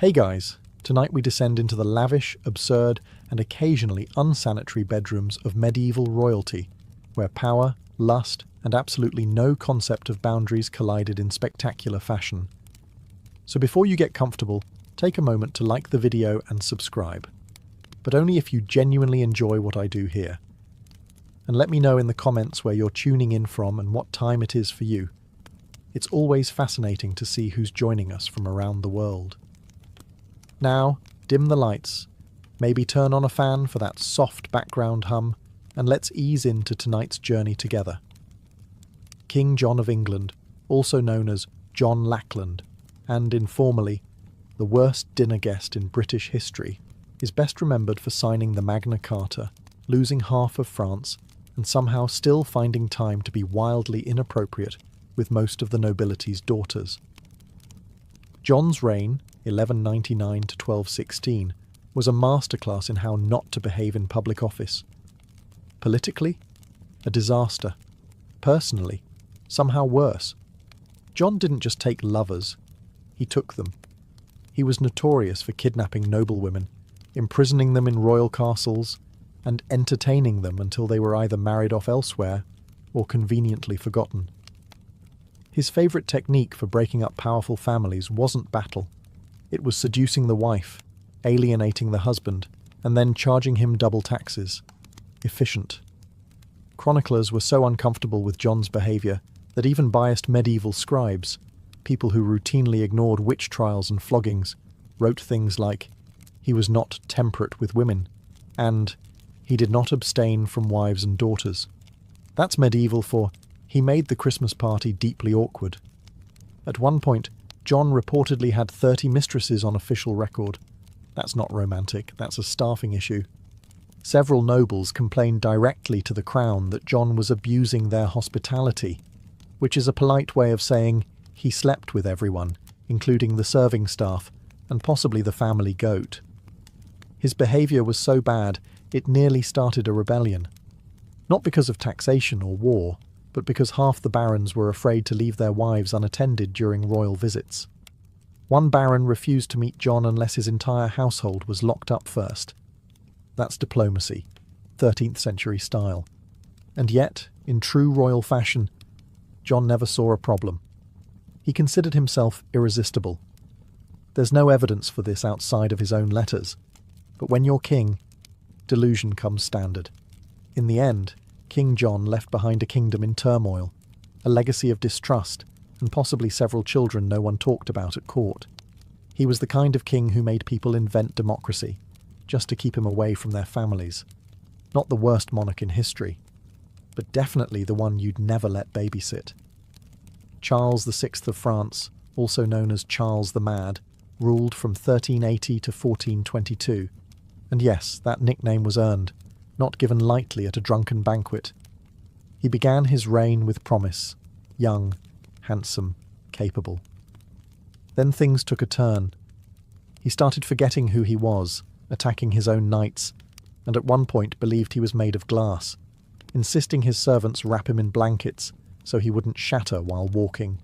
Hey guys, tonight we descend into the lavish, absurd, and occasionally unsanitary bedrooms of medieval royalty, where power, lust, and absolutely no concept of boundaries collided in spectacular fashion. So before you get comfortable, take a moment to like the video and subscribe. But only if you genuinely enjoy what I do here. And let me know in the comments where you're tuning in from and what time it is for you. It's always fascinating to see who's joining us from around the world. Now, dim the lights, maybe turn on a fan for that soft background hum, and let's ease into tonight's journey together. King John of England, also known as John Lackland, and informally, the worst dinner guest in British history, is best remembered for signing the Magna Carta, losing half of France, and somehow still finding time to be wildly inappropriate with most of the nobility's daughters. John's reign, 1199 to 1216, was a masterclass in how not to behave in public office. Politically, a disaster. Personally, somehow worse. John didn't just take lovers, he took them. He was notorious for kidnapping noblewomen, imprisoning them in royal castles, and entertaining them until they were either married off elsewhere or conveniently forgotten. His favourite technique for breaking up powerful families wasn't battle. It was seducing the wife, alienating the husband, and then charging him double taxes. Efficient. Chroniclers were so uncomfortable with John's behaviour that even biased medieval scribes, people who routinely ignored witch trials and floggings, wrote things like, "He was not temperate with women," and "He did not abstain from wives and daughters." That's medieval for, he made the Christmas party deeply awkward. At one point, John reportedly had 30 mistresses on official record. That's not romantic, that's a staffing issue. Several nobles complained directly to the crown that John was abusing their hospitality, which is a polite way of saying he slept with everyone, including the serving staff, and possibly the family goat. His behaviour was so bad, it nearly started a rebellion. Not because of taxation or war, but because half the barons were afraid to leave their wives unattended during royal visits. One baron refused to meet John unless his entire household was locked up first. That's diplomacy, 13th century style. And yet, in true royal fashion, John never saw a problem. He considered himself irresistible. There's no evidence for this outside of his own letters, but when you're king, delusion comes standard. In the end, King John left behind a kingdom in turmoil, a legacy of distrust, and possibly several children no one talked about at court. He was the kind of king who made people invent democracy, just to keep him away from their families. Not the worst monarch in history, but definitely the one you'd never let babysit. Charles VI of France, also known as Charles the Mad, ruled from 1380 to 1422. And yes, that nickname was earned, not given lightly at a drunken banquet. He began his reign with promise, young, handsome, capable. Then things took a turn. He started forgetting who he was, attacking his own knights, and at one point believed he was made of glass, insisting his servants wrap him in blankets so he wouldn't shatter while walking.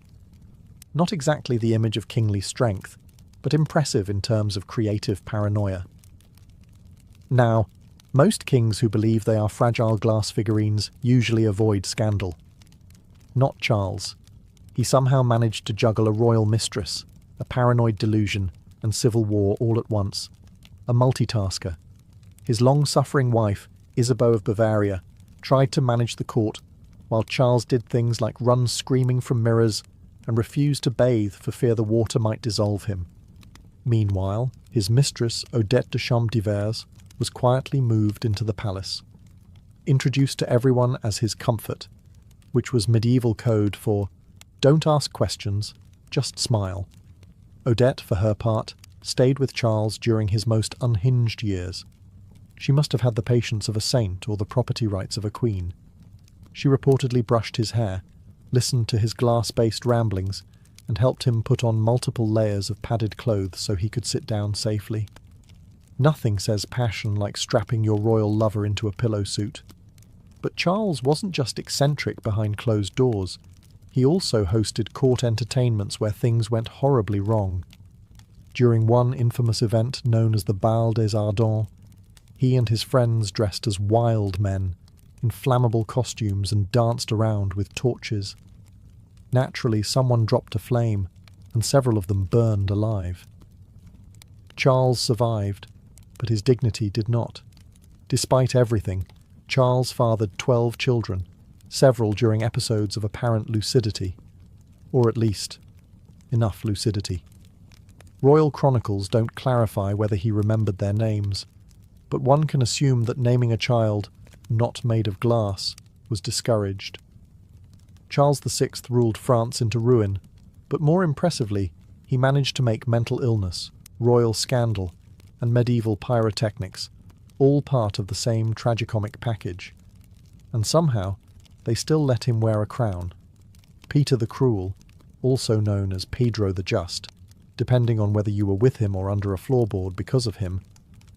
Not exactly the image of kingly strength, but impressive in terms of creative paranoia. Now, most kings who believe they are fragile glass figurines usually avoid scandal. Not Charles. He somehow managed to juggle a royal mistress, a paranoid delusion, and civil war all at once. A multitasker. His long-suffering wife, Isabeau of Bavaria, tried to manage the court, while Charles did things like run screaming from mirrors and refuse to bathe for fear the water might dissolve him. Meanwhile, his mistress, Odette de Champdivers, was quietly moved into the palace, introduced to everyone as his comfort, which was medieval code for "don't ask questions, just smile." Odette, for her part, stayed with Charles during his most unhinged years. She must have had the patience of a saint or the property rights of a queen. She reportedly brushed his hair, listened to his glass-based ramblings, and helped him put on multiple layers of padded clothes so he could sit down safely. Nothing says passion like strapping your royal lover into a pillow suit. But Charles wasn't just eccentric behind closed doors. He also hosted court entertainments where things went horribly wrong. During one infamous event known as the Bal des Ardents, he and his friends dressed as wild men in flammable costumes and danced around with torches. Naturally, someone dropped a flame, and several of them burned alive. Charles survived, but his dignity did not. Despite everything, Charles fathered 12 children, several during episodes of apparent lucidity, or at least, enough lucidity. Royal chronicles don't clarify whether he remembered their names, but one can assume that naming a child not made of glass was discouraged. Charles VI ruled France into ruin, but more impressively, he managed to make mental illness, royal scandal, and medieval pyrotechnics all part of the same tragicomic package. And somehow, they still let him wear a crown. Peter the Cruel, also known as Pedro the Just, depending on whether you were with him or under a floorboard because of him,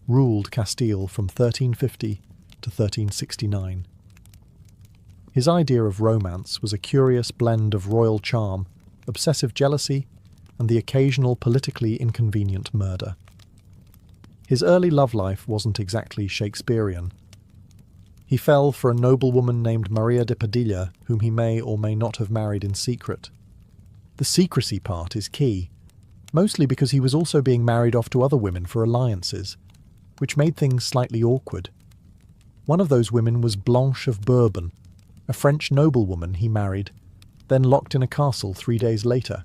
ruled Castile from 1350 to 1369. His idea of romance was a curious blend of royal charm, obsessive jealousy, and the occasional politically inconvenient murder. His early love life wasn't exactly Shakespearean. He fell for a noblewoman named Maria de Padilla, whom he may or may not have married in secret. The secrecy part is key, mostly because he was also being married off to other women for alliances, which made things slightly awkward. One of those women was Blanche of Bourbon, a French noblewoman he married, then locked in a castle 3 days later.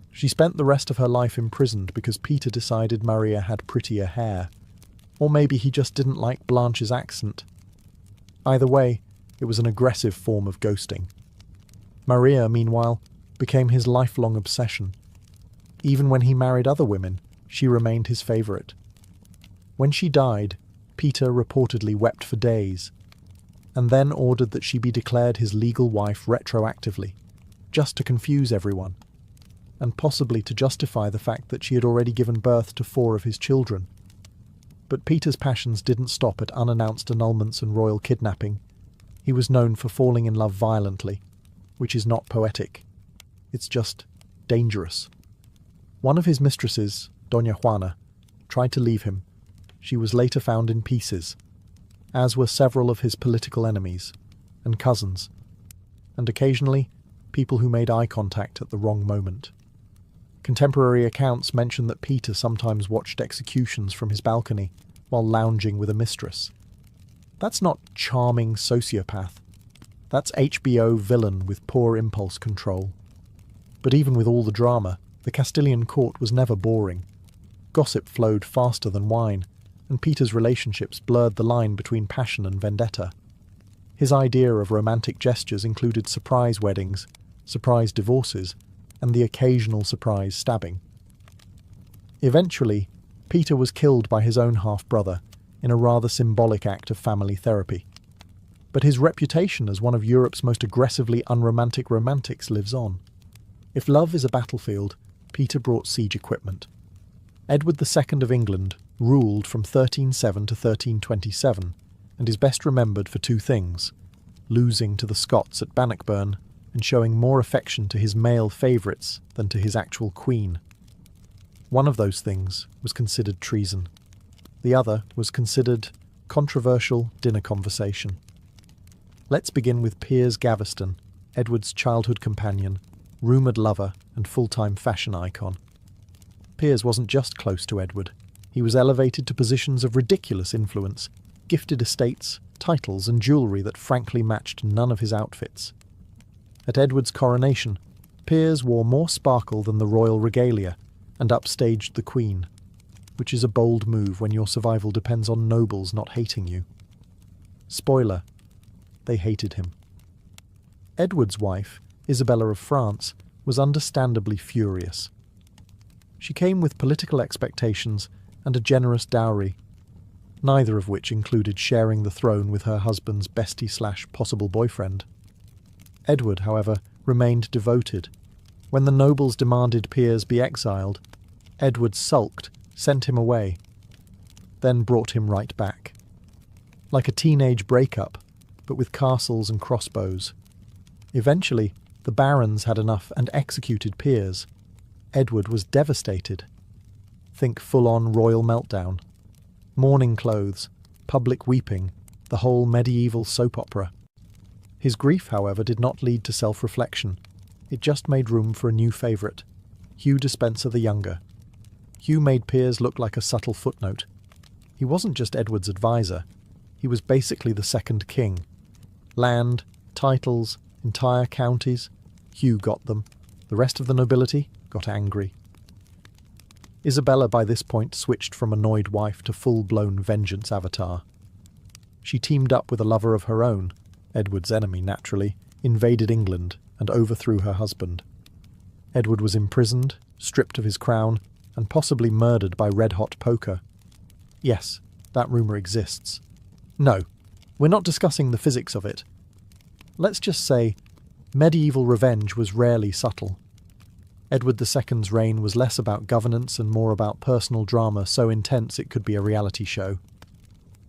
She spent the rest of her life imprisoned because Peter decided Maria had prettier hair. Or maybe he just didn't like Blanche's accent. Either way, it was an aggressive form of ghosting. Maria, meanwhile, became his lifelong obsession. Even when he married other women, she remained his favourite. When she died, Peter reportedly wept for days, and then ordered that she be declared his legal wife retroactively, just to confuse everyone, and possibly to justify the fact that she had already given birth to 4 of his children. But Peter's passions didn't stop at unannounced annulments and royal kidnapping. He was known for falling in love violently, which is not poetic. It's just dangerous. One of his mistresses, Doña Juana, tried to leave him. She was later found in pieces, as were several of his political enemies and cousins, and occasionally people who made eye contact at the wrong moment. Contemporary accounts mention that Peter sometimes watched executions from his balcony while lounging with a mistress. That's not charming sociopath. That's HBO villain with poor impulse control. But even with all the drama, the Castilian court was never boring. Gossip flowed faster than wine, and Peter's relationships blurred the line between passion and vendetta. His idea of romantic gestures included surprise weddings, surprise divorces, and the occasional surprise stabbing. Eventually, Peter was killed by his own half-brother in a rather symbolic act of family therapy. But his reputation as one of Europe's most aggressively unromantic romantics lives on. If love is a battlefield, Peter brought siege equipment. Edward II of England ruled from 1307 to 1327, and is best remembered for 2 things: losing to the Scots at Bannockburn and showing more affection to his male favourites than to his actual queen. One of those things was considered treason. The other was considered controversial dinner conversation. Let's begin with Piers Gaveston, Edward's childhood companion, rumoured lover and full-time fashion icon. Piers wasn't just close to Edward. He was elevated to positions of ridiculous influence, gifted estates, titles and jewellery that frankly matched none of his outfits. At Edward's coronation, Piers wore more sparkle than the royal regalia and upstaged the Queen, which is a bold move when your survival depends on nobles not hating you. Spoiler: they hated him. Edward's wife, Isabella of France, was understandably furious. She came with political expectations and a generous dowry, neither of which included sharing the throne with her husband's bestie/possible boyfriend. Edward, however, remained devoted. When the nobles demanded Piers be exiled, Edward sulked, sent him away, then brought him right back. Like a teenage breakup, but with castles and crossbows. Eventually, the barons had enough and executed Piers. Edward was devastated. Think full-on royal meltdown. Mourning clothes, public weeping, the whole medieval soap opera. His grief, however, did not lead to self-reflection. It just made room for a new favourite, Hugh Despenser the Younger. Hugh made Piers look like a subtle footnote. He wasn't just Edward's advisor. He was basically the second king. Land, titles, entire counties. Hugh got them. The rest of the nobility got angry. Isabella by this point switched from annoyed wife to full-blown vengeance avatar. She teamed up with a lover of her own, Edward's enemy naturally, invaded England and overthrew her husband. Edward was imprisoned, stripped of his crown, and possibly murdered by red-hot poker. Yes, that rumour exists. No, we're not discussing the physics of it. Let's just say, medieval revenge was rarely subtle. Edward II's reign was less about governance and more about personal drama so intense it could be a reality show.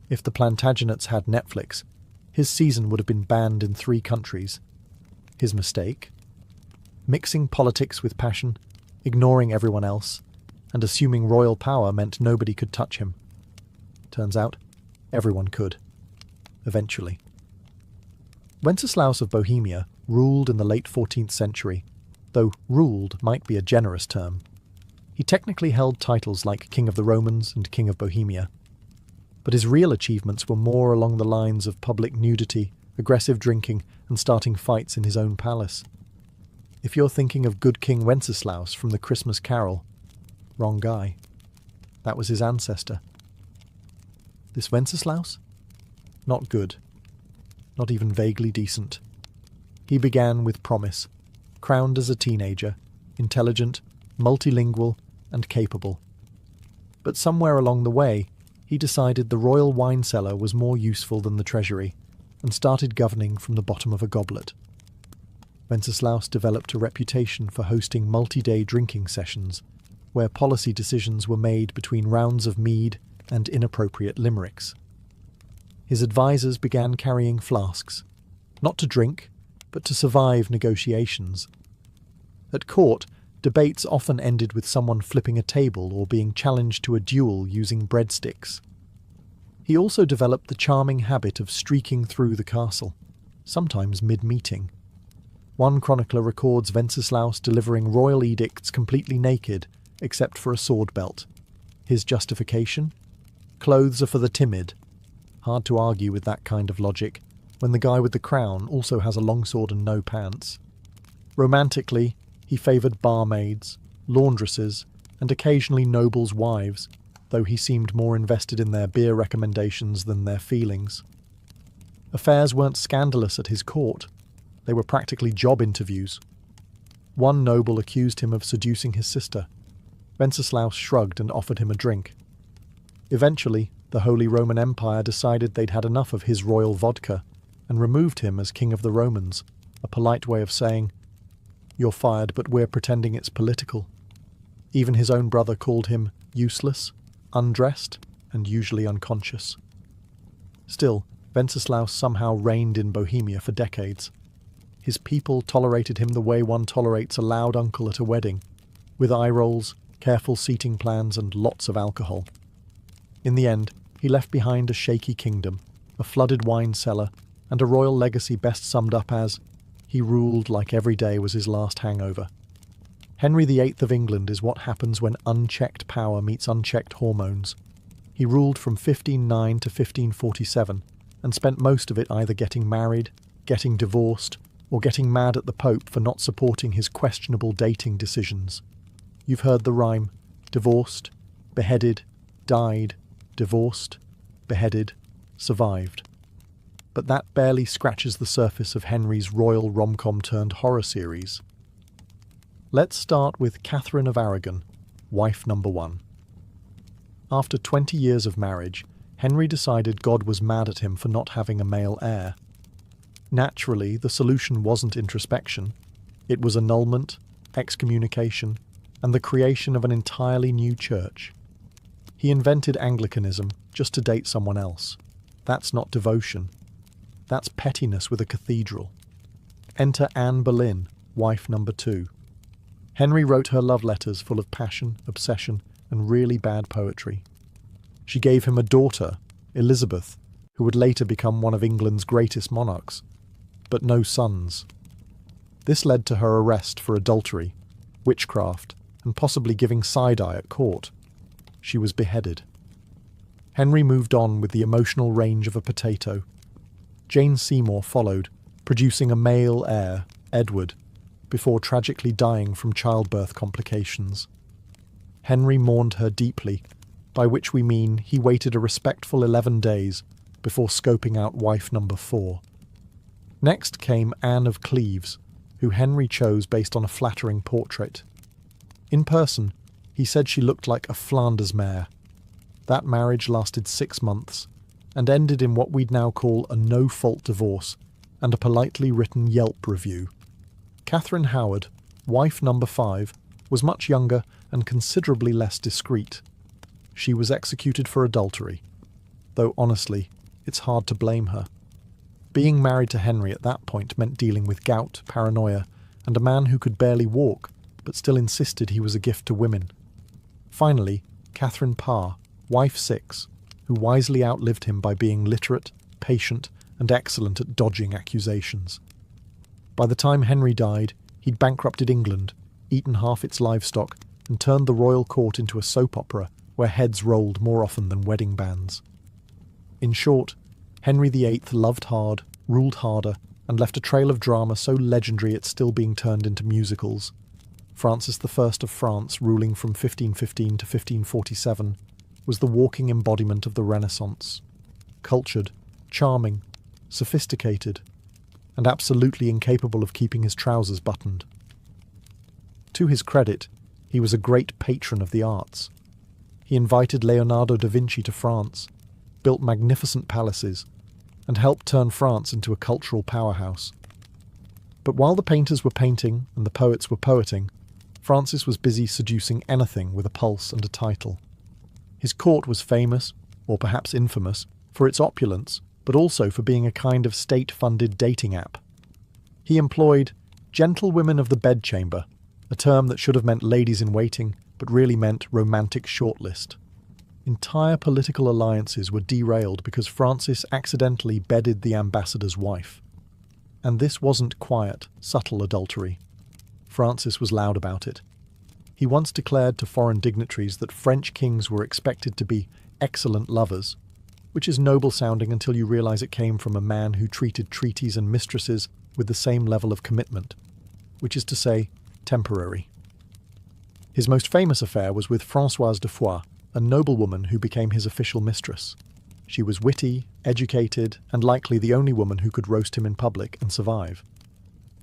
If the Plantagenets had Netflix, his season would have been banned in 3 countries. His mistake? Mixing politics with passion, ignoring everyone else, and assuming royal power meant nobody could touch him. Turns out, everyone could. Eventually. Wenceslaus of Bohemia ruled in the late 14th century, though ruled might be a generous term. He technically held titles like King of the Romans and King of Bohemia, but his real achievements were more along the lines of public nudity, aggressive drinking, and starting fights in his own palace. If you're thinking of good King Wenceslaus from the Christmas Carol, wrong guy. That was his ancestor. This Wenceslaus? Not good. Not even vaguely decent. He began with promise, crowned as a teenager, intelligent, multilingual, and capable. But somewhere along the way, he decided the royal wine cellar was more useful than the treasury, and started governing from the bottom of a goblet. Wenceslaus developed a reputation for hosting multi-day drinking sessions, where policy decisions were made between rounds of mead and inappropriate limericks. His advisors began carrying flasks, not to drink, but to survive negotiations. At court, debates often ended with someone flipping a table or being challenged to a duel using breadsticks. He also developed the charming habit of streaking through the castle, sometimes mid-meeting. One chronicler records Wenceslaus delivering royal edicts completely naked, except for a sword belt. His justification? Clothes are for the timid. Hard to argue with that kind of logic, when the guy with the crown also has a longsword and no pants. Romantically, he favoured barmaids, laundresses, and occasionally nobles' wives, though he seemed more invested in their beer recommendations than their feelings. Affairs weren't scandalous at his court. They were practically job interviews. One noble accused him of seducing his sister. Wenceslaus shrugged and offered him a drink. Eventually, the Holy Roman Empire decided they'd had enough of his royal vodka and removed him as King of the Romans, a polite way of saying, "You're fired, but we're pretending it's political." Even his own brother called him useless, undressed, and usually unconscious. Still, Wenceslaus somehow reigned in Bohemia for decades. His people tolerated him the way one tolerates a loud uncle at a wedding, with eye rolls, careful seating plans, and lots of alcohol. In the end, he left behind a shaky kingdom, a flooded wine cellar, and a royal legacy best summed up as, he ruled like every day was his last hangover. Henry VIII of England is what happens when unchecked power meets unchecked hormones. He ruled from 1509 to 1547, and spent most of it either getting married, getting divorced, or getting mad at the Pope for not supporting his questionable dating decisions. You've heard the rhyme, divorced, beheaded, died, divorced, beheaded, survived. But that barely scratches the surface of Henry's royal rom-com turned horror series. Let's start with Catherine of Aragon, wife number 1. After 20 years of marriage, Henry decided God was mad at him for not having a male heir. Naturally, the solution wasn't introspection. It was annulment, excommunication, and the creation of an entirely new church. He invented Anglicanism just to date someone else. That's not devotion. That's pettiness with a cathedral. Enter Anne Boleyn, wife number 2. Henry wrote her love letters full of passion, obsession, and really bad poetry. She gave him a daughter, Elizabeth, who would later become one of England's greatest monarchs, but no sons. This led to her arrest for adultery, witchcraft, and possibly giving side-eye at court. She was beheaded. Henry moved on with the emotional range of a potato. Jane Seymour followed, producing a male heir, Edward, before tragically dying from childbirth complications. Henry mourned her deeply, by which we mean he waited a respectful 11 days before scoping out wife number 4. Next came Anne of Cleves, who Henry chose based on a flattering portrait. In person, he said she looked like a Flanders mare. That marriage lasted 6 months, and ended in what we'd now call a no-fault divorce and a politely written Yelp review. Catherine Howard, wife number 5, was much younger and considerably less discreet. She was executed for adultery, though honestly, it's hard to blame her. Being married to Henry at that point meant dealing with gout, paranoia, and a man who could barely walk, but still insisted he was a gift to women. Finally, Catherine Parr, wife 6, who wisely outlived him by being literate, patient, and excellent at dodging accusations. By the time Henry died, he'd bankrupted England, eaten half its livestock, and turned the royal court into a soap opera where heads rolled more often than wedding bands. In short, Henry VIII loved hard, ruled harder, and left a trail of drama so legendary it's still being turned into musicals. Francis I of France, ruling from 1515 to 1547, was the walking embodiment of the Renaissance. Cultured, charming, sophisticated, and absolutely incapable of keeping his trousers buttoned. To his credit, he was a great patron of the arts. He invited Leonardo da Vinci to France, built magnificent palaces, and helped turn France into a cultural powerhouse. But while the painters were painting and the poets were poeting, Francis was busy seducing anything with a pulse and a title. His court was famous, or perhaps infamous, for its opulence, but also for being a kind of state-funded dating app. He employed gentlewomen of the bedchamber, a term that should have meant ladies-in-waiting, but really meant romantic shortlist. Entire political alliances were derailed because Francis accidentally bedded the ambassador's wife. And this wasn't quiet, subtle adultery. Francis was loud about it. He once declared to foreign dignitaries that French kings were expected to be excellent lovers, which is noble-sounding until you realize it came from a man who treated treaties and mistresses with the same level of commitment, which is to say, temporary. His most famous affair was with Françoise de Foix, a noblewoman who became his official mistress. She was witty, educated, and likely the only woman who could roast him in public and survive.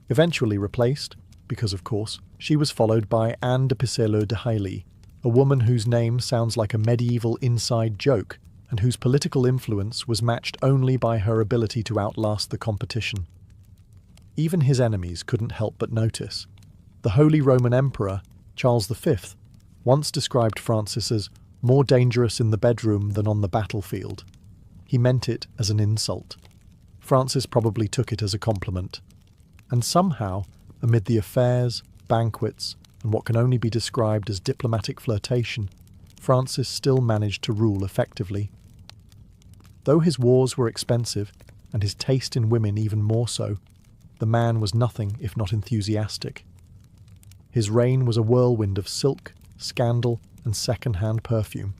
Eventually replaced, because of course, she was followed by Anne de Pisseleu de Hailly, a woman whose name sounds like a medieval inside joke and whose political influence was matched only by her ability to outlast the competition. Even his enemies couldn't help but notice. The Holy Roman Emperor, Charles V, once described Francis as more dangerous in the bedroom than on the battlefield. He meant it as an insult. Francis probably took it as a compliment. And somehow, amid the affairs, banquets, and what can only be described as diplomatic flirtation, Francis still managed to rule effectively. Though his wars were expensive, and his taste in women even more so, the man was nothing if not enthusiastic. His reign was a whirlwind of silk, scandal, and second-hand perfume.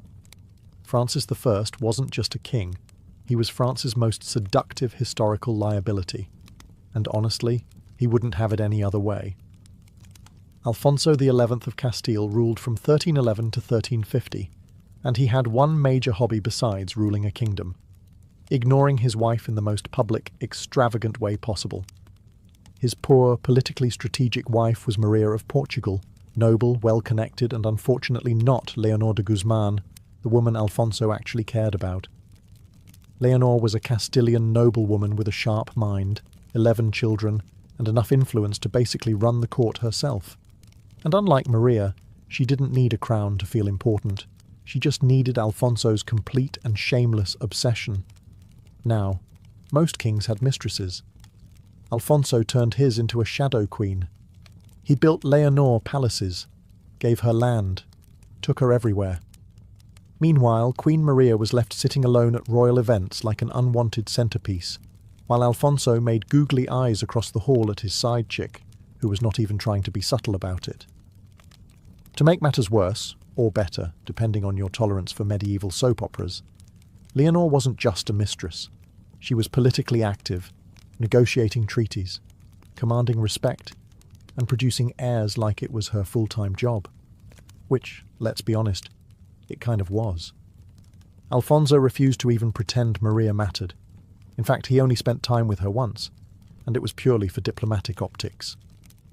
Francis I wasn't just a king, he was France's most seductive historical liability, and honestly, he wouldn't have it any other way. Alfonso XI of Castile ruled from 1311 to 1350, and he had one major hobby besides ruling a kingdom: ignoring his wife in the most public, extravagant way possible. His poor, politically strategic wife was Maria of Portugal, noble, well-connected, and unfortunately not Leonor de Guzman, the woman Alfonso actually cared about. Leonor was a Castilian noblewoman with a sharp mind, 11 children, and enough influence to basically run the court herself. And unlike Maria, she didn't need a crown to feel important. She just needed Alfonso's complete and shameless obsession. Now, most kings had mistresses. Alfonso turned his into a shadow queen. He built Leonor palaces, gave her land, took her everywhere. Meanwhile, Queen Maria was left sitting alone at royal events like an unwanted centerpiece, while Alfonso made googly eyes across the hall at his side chick, who was not even trying to be subtle about it. To make matters worse, or better, depending on your tolerance for medieval soap operas, Leonor wasn't just a mistress. She was politically active, negotiating treaties, commanding respect, and producing heirs like it was her full-time job. Which, let's be honest, it kind of was. Alfonso refused to even pretend Maria mattered. In fact, he only spent time with her once, and it was purely for diplomatic optics.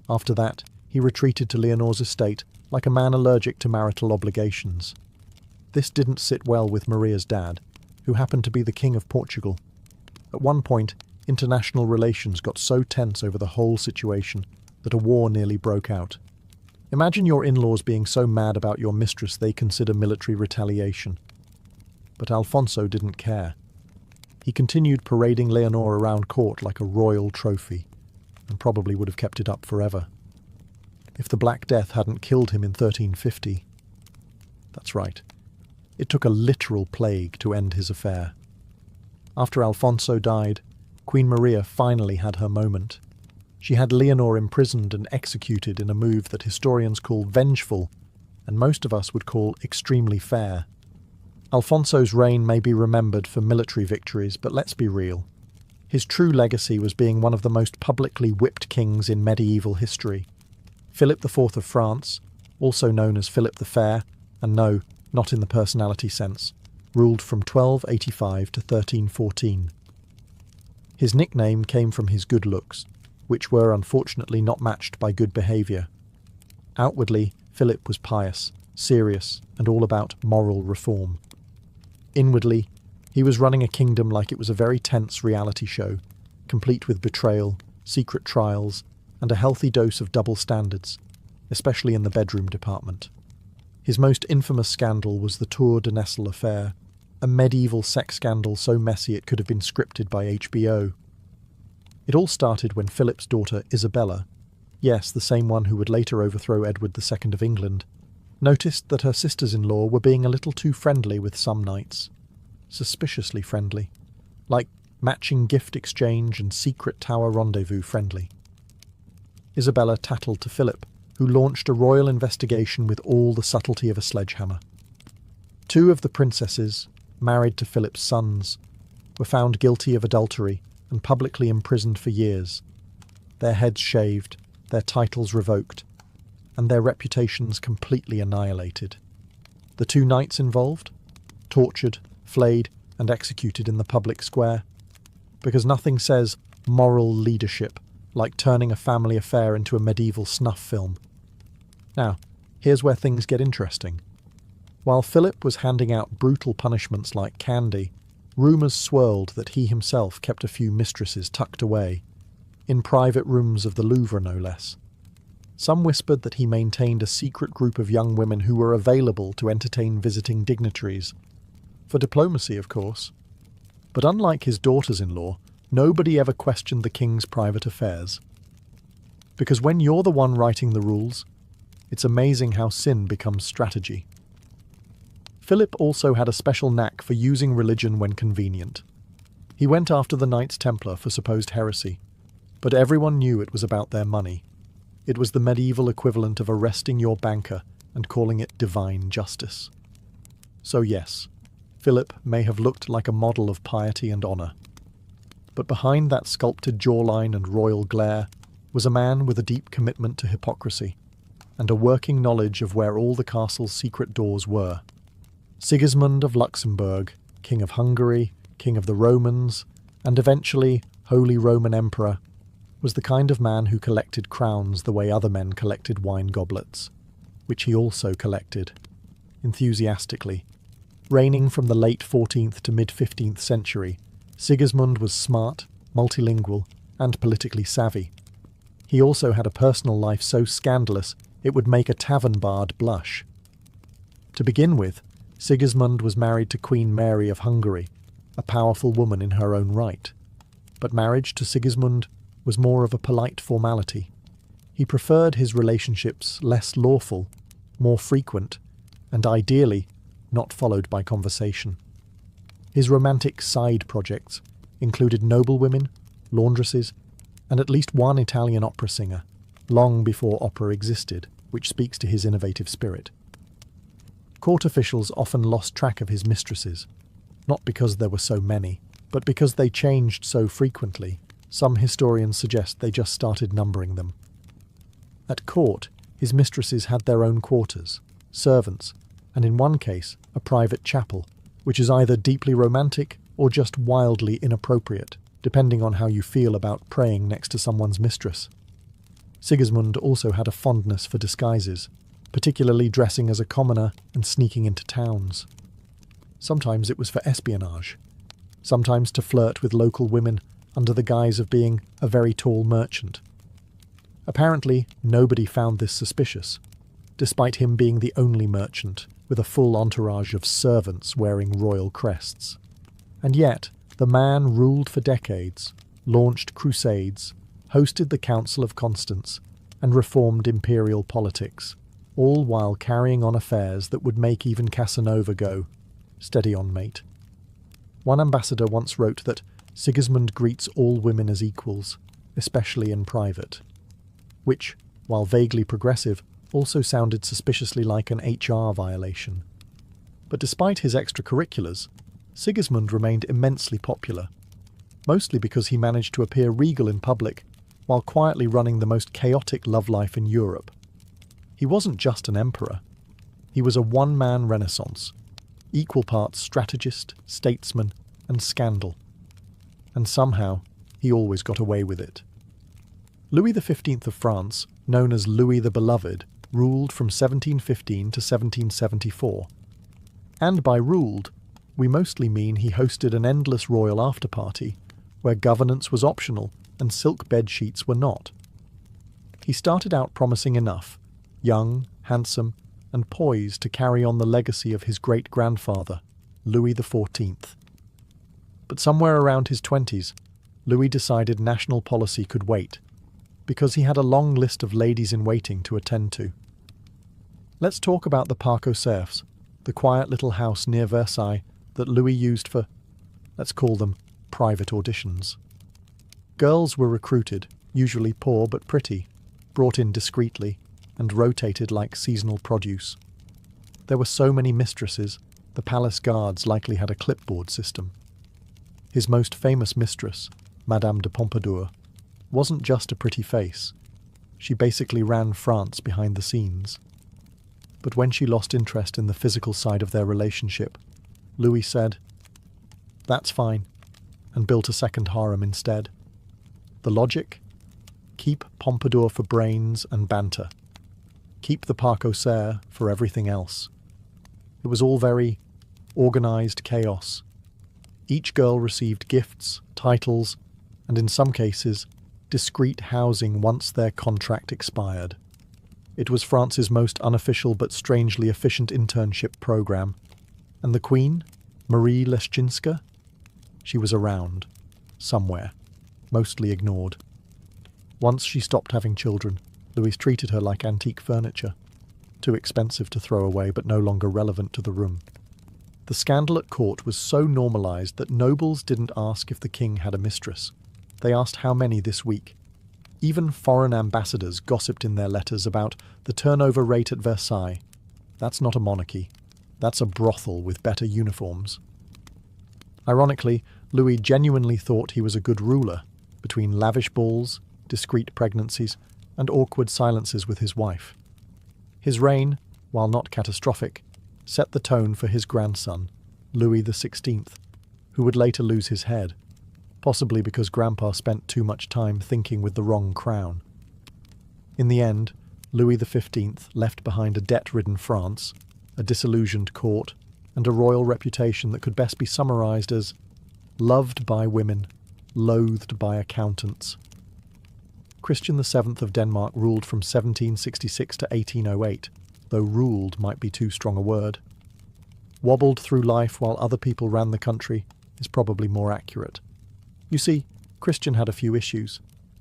After that, he retreated to Leonor's estate like a man allergic to marital obligations. This didn't sit well with Maria's dad, who happened to be the King of Portugal. At one point, international relations got so tense over the whole situation that a war nearly broke out. Imagine your in-laws being so mad about your mistress they consider military retaliation. But Alfonso didn't care. He continued parading Leonor around court like a royal trophy, and probably would have kept it up forever. If the Black Death hadn't killed him in 1350. That's right. It took a literal plague to end his affair. After Alfonso died, Queen Maria finally had her moment. She had Leonor imprisoned and executed in a move that historians call vengeful, and most of us would call extremely fair. Alfonso's reign may be remembered for military victories, but let's be real. His true legacy was being one of the most publicly whipped kings in medieval history. Philip IV of France, also known as Philip the Fair, and no, not in the personality sense, ruled from 1285 to 1314. His nickname came from his good looks, which were unfortunately not matched by good behaviour. Outwardly, Philip was pious, serious, and all about moral reform. Inwardly, he was running a kingdom like it was a very tense reality show, complete with betrayal, secret trials, and a healthy dose of double standards, especially in the bedroom department. His most infamous scandal was the Tour de Nesle affair, a medieval sex scandal so messy it could have been scripted by HBO. It all started when Philip's daughter Isabella, yes, the same one who would later overthrow Edward II of England, noticed that her sisters-in-law were being a little too friendly with some knights. Suspiciously friendly. Like matching gift exchange and secret tower rendezvous friendly. Isabella tattled to Philip, who launched a royal investigation with all the subtlety of a sledgehammer. 2 of the princesses, married to Philip's sons, were found guilty of adultery and publicly imprisoned for years, their heads shaved, their titles revoked, and their reputations completely annihilated. The 2 knights involved? Tortured, flayed, and executed in the public square. Because nothing says moral leadership like turning a family affair into a medieval snuff film. Now, here's where things get interesting. While Philip was handing out brutal punishments like candy, rumours swirled that he himself kept a few mistresses tucked away, in private rooms of the Louvre no less. Some whispered that he maintained a secret group of young women who were available to entertain visiting dignitaries. For diplomacy, of course. But unlike his daughters-in-law, nobody ever questioned the king's private affairs. Because when you're the one writing the rules, it's amazing how sin becomes strategy. Philip also had a special knack for using religion when convenient. He went after the Knights Templar for supposed heresy, but everyone knew it was about their money. It was the medieval equivalent of arresting your banker and calling it divine justice. So yes, Philip may have looked like a model of piety and honour. But behind that sculpted jawline and royal glare was a man with a deep commitment to hypocrisy, and a working knowledge of where all the castle's secret doors were. Sigismund of Luxembourg, King of Hungary, King of the Romans, and eventually Holy Roman Emperor, was the kind of man who collected crowns the way other men collected wine goblets, which he also collected, enthusiastically. Reigning from the late 14th to mid-15th century, Sigismund was smart, multilingual, and politically savvy. He also had a personal life so scandalous it would make a tavern bard blush. To begin with, Sigismund was married to Queen Mary of Hungary, a powerful woman in her own right. But marriage to Sigismund was more of a polite formality. He preferred his relationships less lawful, more frequent, and ideally, not followed by conversation. His romantic side projects included noblewomen, laundresses, and at least one Italian opera singer, long before opera existed, which speaks to his innovative spirit. Court officials often lost track of his mistresses, not because there were so many, but because they changed so frequently. Some historians suggest they just started numbering them. At court, his mistresses had their own quarters, servants, and in one case, a private chapel, which is either deeply romantic or just wildly inappropriate, depending on how you feel about praying next to someone's mistress. Sigismund also had a fondness for disguises, particularly dressing as a commoner and sneaking into towns. Sometimes it was for espionage, sometimes to flirt with local women under the guise of being a very tall merchant. Apparently, nobody found this suspicious, despite him being the only merchant with a full entourage of servants wearing royal crests. And yet, the man ruled for decades, launched crusades, hosted the Council of Constance, and reformed imperial politics, all while carrying on affairs that would make even Casanova go, "Steady on, mate." One ambassador once wrote that Sigismund greets all women as equals, especially in private, which, while vaguely progressive, also sounded suspiciously like an HR violation. But despite his extracurriculars, Sigismund remained immensely popular, mostly because he managed to appear regal in public while quietly running the most chaotic love life in Europe. He wasn't just an emperor. He was a one-man renaissance, equal parts strategist, statesman, and scandal. And somehow, he always got away with it. Louis XV of France, known as Louis the Beloved, ruled from 1715 to 1774. And by ruled, we mostly mean he hosted an endless royal after-party, where governance was optional and silk bed sheets were not. He started out promising enough, young, handsome, and poised to carry on the legacy of his great-grandfather, Louis XIV. But somewhere around his 20s, Louis decided national policy could wait, because he had a long list of ladies-in-waiting to attend to. Let's talk about the Parc aux Cerfs, the quiet little house near Versailles that Louis used for, let's call them, private auditions. Girls were recruited, usually poor but pretty, brought in discreetly, and rotated like seasonal produce. There were so many mistresses, the palace guards likely had a clipboard system. His most famous mistress, Madame de Pompadour, wasn't just a pretty face. She basically ran France behind the scenes. But when she lost interest in the physical side of their relationship, Louis said, "That's fine," and built a second harem instead. The logic? Keep Pompadour for brains and banter. Keep the Parc aux Cerfs for everything else. It was all very organised chaos. Each girl received gifts, titles, and in some cases, discreet housing once their contract expired. It was France's most unofficial but strangely efficient internship program. And the Queen, Marie Leszczyńska? She was around, somewhere, mostly ignored. Once she stopped having children, Louis treated her like antique furniture, too expensive to throw away but no longer relevant to the room. The scandal at court was so normalised that nobles didn't ask if the king had a mistress. They asked how many this week. Even foreign ambassadors gossiped in their letters about the turnover rate at Versailles. That's not a monarchy. That's a brothel with better uniforms. Ironically, Louis genuinely thought he was a good ruler, between lavish balls, discreet pregnancies, and awkward silences with his wife. His reign, while not catastrophic, set the tone for his grandson, Louis XVI, who would later lose his head, possibly because Grandpa spent too much time thinking with the wrong crown. In the end, Louis XV left behind a debt-ridden France, a disillusioned court, and a royal reputation that could best be summarised as loved by women, loathed by accountants. Christian VII of Denmark ruled from 1766 to 1808, though ruled might be too strong a word. Wobbled through life while other people ran the country is probably more accurate. You see, Christian had a few issues.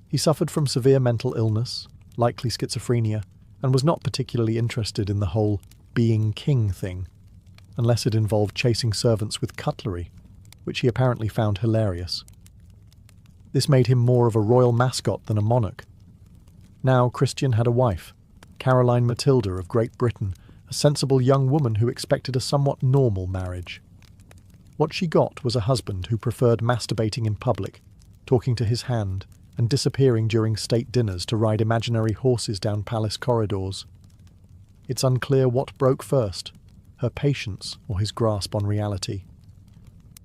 He suffered from severe mental illness, likely schizophrenia, and was not particularly interested in the whole being king thing, unless it involved chasing servants with cutlery, which he apparently found hilarious. This made him more of a royal mascot than a monarch. Now Christian had a wife, Caroline Matilda of Great Britain, a sensible young woman who expected a somewhat normal marriage. What she got was a husband who preferred masturbating in public, talking to his hand, and disappearing during state dinners to ride imaginary horses down palace corridors. It's unclear what broke first, her patience or his grasp on reality.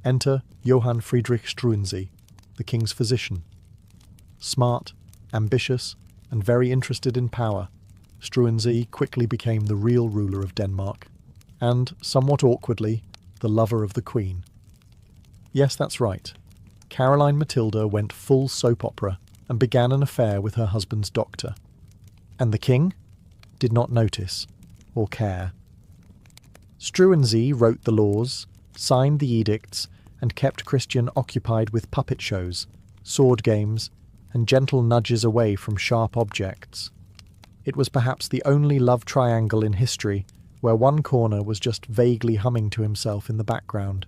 Enter Johann Friedrich Struensee, the king's physician. Smart, ambitious, and very interested in power, Struensee quickly became the real ruler of Denmark, and, somewhat awkwardly, the lover of the queen. Yes, that's right. Caroline Matilda went full soap opera and began an affair with her husband's doctor. And the king did not notice or care. Struensee wrote the laws, signed the edicts, and kept Christian occupied with puppet shows, sword games, and gentle nudges away from sharp objects. It was perhaps the only love triangle in history where one corner was just vaguely humming to himself in the background.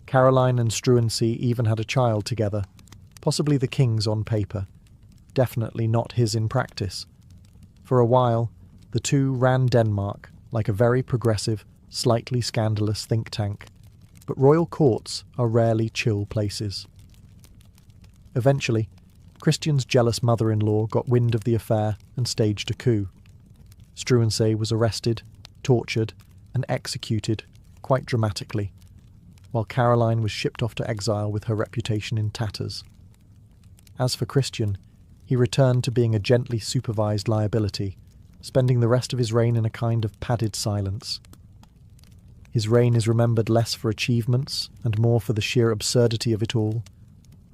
Caroline and Struensee even had a child together, possibly the king's on paper, definitely not his in practice. For a while, the two ran Denmark like a very progressive, slightly scandalous think tank, but royal courts are rarely chill places. Eventually, Christian's jealous mother-in-law got wind of the affair and staged a coup. Struensee was arrested, tortured, and executed, quite dramatically, while Caroline was shipped off to exile with her reputation in tatters. As for Christian, he returned to being a gently supervised liability, spending the rest of his reign in a kind of padded silence. His reign is remembered less for achievements and more for the sheer absurdity of it all.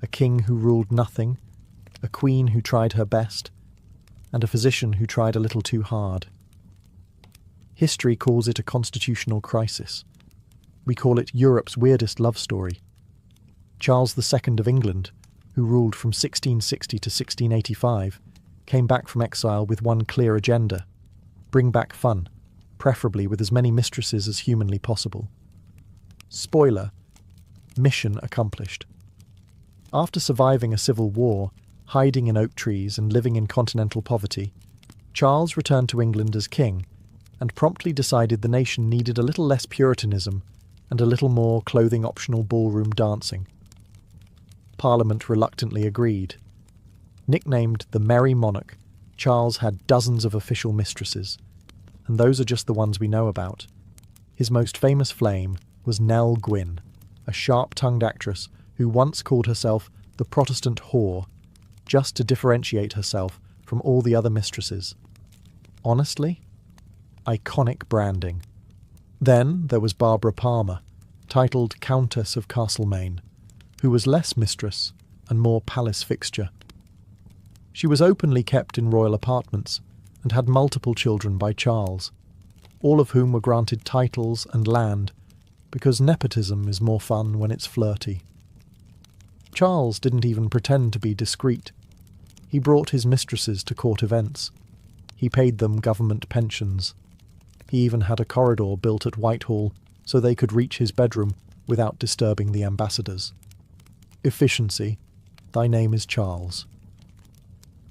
A king who ruled nothing, a queen who tried her best, and a physician who tried a little too hard. History calls it a constitutional crisis. We call it Europe's weirdest love story. Charles II of England, who ruled from 1660 to 1685, came back from exile with one clear agenda: bring back fun, preferably with as many mistresses as humanly possible. Spoiler: mission accomplished. After surviving a civil war, hiding in oak trees and living in continental poverty, Charles returned to England as king and promptly decided the nation needed a little less puritanism and a little more clothing-optional ballroom dancing. Parliament reluctantly agreed. Nicknamed the Merry Monarch, Charles had dozens of official mistresses, and those are just the ones we know about. His most famous flame was Nell Gwyn, a sharp-tongued actress who once called herself the Protestant whore, just to differentiate herself from all the other mistresses. Honestly, iconic branding. Then there was Barbara Palmer, titled Countess of Castlemaine, who was less mistress and more palace fixture. She was openly kept in royal apartments and had multiple children by Charles, all of whom were granted titles and land, because nepotism is more fun when it's flirty. Charles didn't even pretend to be discreet. He brought his mistresses to court events. He paid them government pensions. He even had a corridor built at Whitehall so they could reach his bedroom without disturbing the ambassadors. Efficiency. Thy name is Charles.